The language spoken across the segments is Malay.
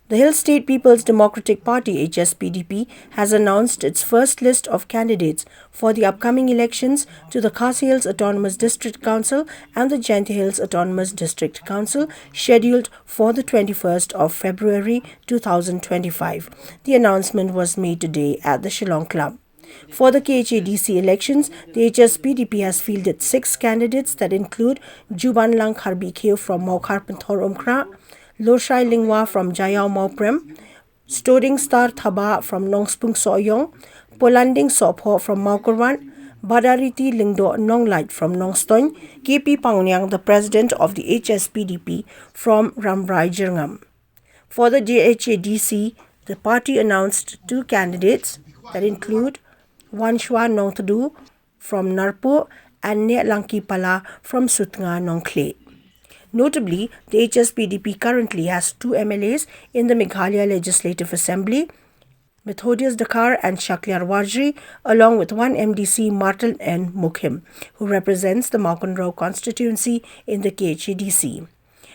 The Hill State People's Democratic Party (Hspdp) has announced its first list of candidates for the upcoming elections to the Khasi Hills Autonomous District Council and the Jaiñtia Hills Autonomous District Council, scheduled for the 21st of February 2025. The announcement was made today at the Shillong Club. For the KHADC elections, the Hspdp has fielded 6 candidates that include Jubanlang Kharbikeu from Maukarpanthor Umkra, Loshai Lingwa from Jayao Mauprem, Stoding Star Thaba from Nongspung Soyong, Polanding Sopho from Maukurwan, Badariti Lingdo Nonglight from Nongstoin, KP Pangyang, the president of the Hspdp, from Rambrai Jirngam. For the JHADC, the party announced 2 candidates that include Wanshwa Nongtadu from Narpo and Nelangki Pala from Sutnga Nongkle. Notably, the Hspdp currently has 2 MLAs in the Meghalaya Legislative Assembly, Methodius Dakar and Shaklyar Wajri, along with 1 MDC, Martle and Mukim, who represents the Maukonrao constituency in the KHADC.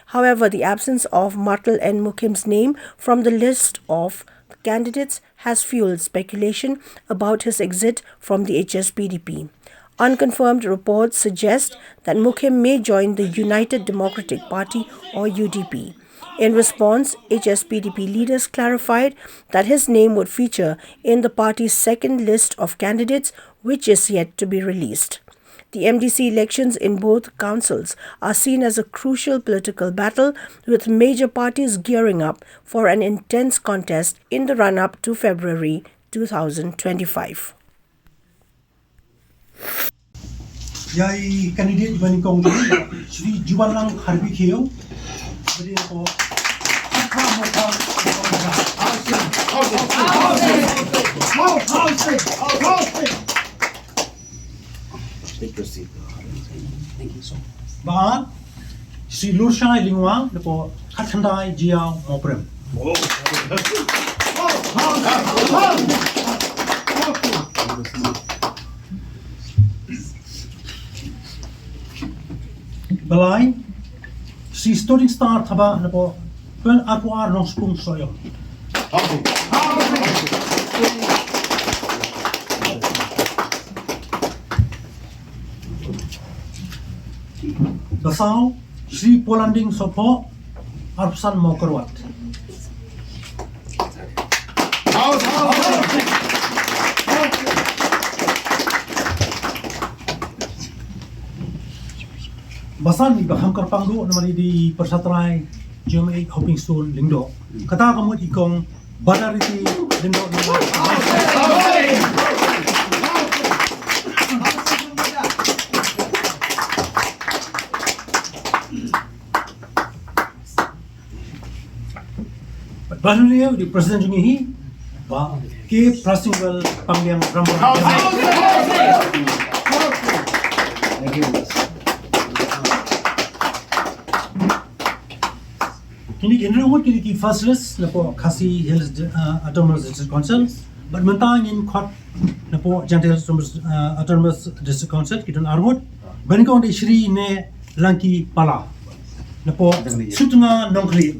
However, the absence of Martle and Mukhim'S name from the list of candidates has fueled speculation about his exit from the Hspdp. Unconfirmed reports suggest that Mukim may join the United Democratic Party or UDP. In response, Hspdp leaders clarified that his name would feature in the party's second list of candidates, which is yet to be released. The MDC elections in both councils are seen as a crucial political battle, with major parties gearing up for an intense contest in the run-up to February 2025. Yai candidate Ibani Kong Sri Jubanlang Kharbikeu Beri ko Proceed. Thank you so much. Ba Sri Lursha Lingwa Lepo Khathandai Jiao Moprem. Balai Sri Stoding Star Thaba Lepo Pen Aquar Nongspung Soyong. Basau Sri Polanding Sopho Arpsan Maukarwat. Basan di Baham Karpangdu namari di Persatrai GMA Hopping Stone Lingdo. Kata kamu ikong Badariti Lingdo. Bahagia di Presiden Jungihi, Ba K Prasingwal Pangyang Rambang. Thank you. Kini kenapa kini first list lepo Khasi Hills Autonomous District Council, but mentang in kot lepo Jaiñtia Hills Autonomous District Council kita armut, benikong di Sri ne Langki Pala, lepo Sutnga Nongkli.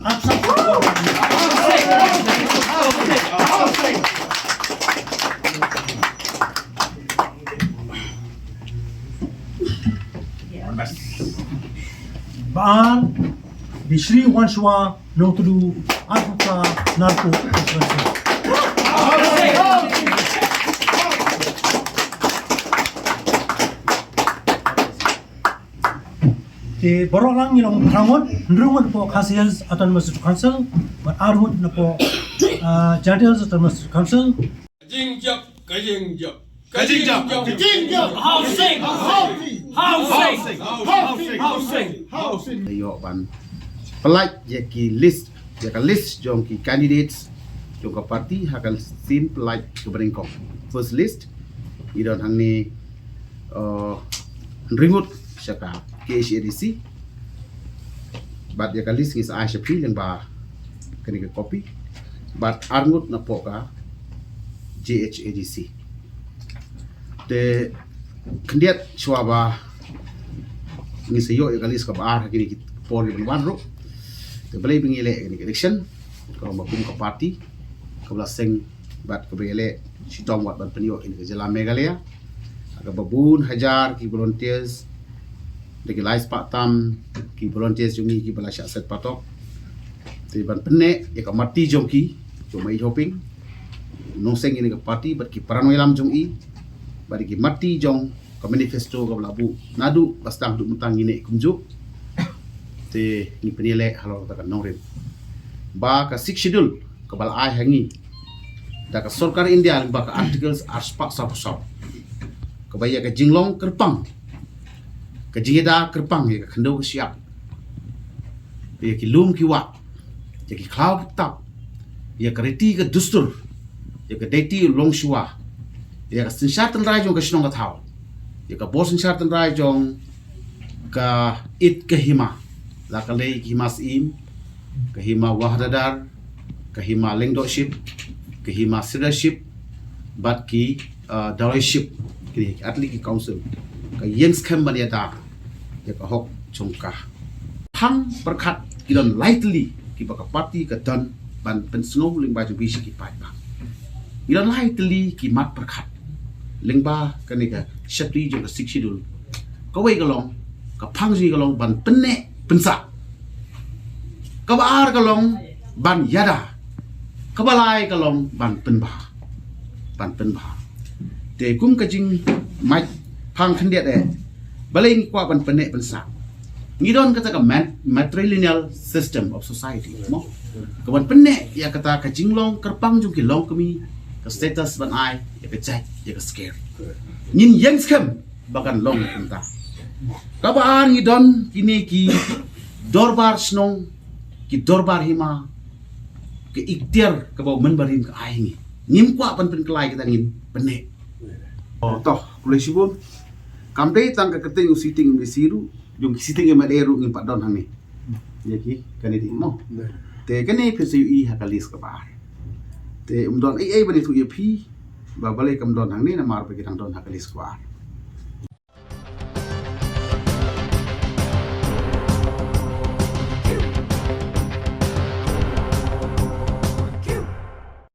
Baan di Sri Wanshwa Nongtudu Arpuka Narpo. Di borok lang yung rangot, nrungot po Khasi Hills Autonomous Council, but armut na po Jaiñtia Hills Autonomous Council. Housing. Yo ban pelaj ki list jong ki candidates jong ka party hakal sin pelaj ke beringkong. First list idon hangni ringut syaka KHADC but ya list ngis Aisha Pil yang ba kani ke copy but arngut na poka JHADC de kendiat swaba ngis yo ya list ka ba kini por yang banro de belai bingile election ko Mukim ke parti ke belaseng bat ke bele Shillong wat ban penio ini ke Jalan Meghalaya agak babun hajar ki volunteers de ki lais patam ki volunteers jungi ki bala syak set patok te ban penne ya ka mati jongki jomai shopping noseng ini ke parti bat ki paranoilam jongi bari ki mati jong ka manifesto ka labu nadu bastang du mentang ini kumjuk te ni penile halo ta ka norin ba ka 6 schedule ka bal ai hangi da ka sarkar India ba ka articles arspak sap ka baya ka jinglong kerpang ka jingeda kerpang ya ka khando ka siap ya ki lum ki wa ya ki cloud tap ya ka reti ka dustur ya ka deti long shua ya ka sinshatan rai jong ka shnong ka thau ya ka bos sinshatan rai jong ka it ka hima la ka lei ki mas im ka hima wahdadar ka hima lengdokship ka hima leadership bat ki directorship ki atli ki council ka yengs kham ban ya da ya ka hok chongka phang perkhat ki don lightly ki ba ka party ka dan ban pen snow ling ba ju bi ki pai ba ki don lightly ki mat perkhat ling ba ka ni ka shatri jo ka sikshidul ka wei ka long ka phang ji ka long ban penne pensa ka ba ka long ban yada ka balai ka long ban penba te kum ka jing mai phang khan dia de balai ni kwa ban penne pensa ni don kata ka matrilineal system of society mo ka ban penne ya kata ka jinglong kerpang jung ki long kami ka status ban ai ya ka jai ya ka scare nin yang skam bakan long punta ka ba ni don kini ki dorbar snong ki dorbar hima ke ikhtiar ke bau menbarin ke ai ni nim kwa pan pen kelai kita ngin penne toh boleh sibun kamdei tang ka keting sitting di siru jong sitting e maderu ngin padon hang ni ya ki kan di mo te kan ni pci hakalis ka bar te don ai bani tu ye phi ba balai kam don hang ni na mar pe kitang don hakalis ka bar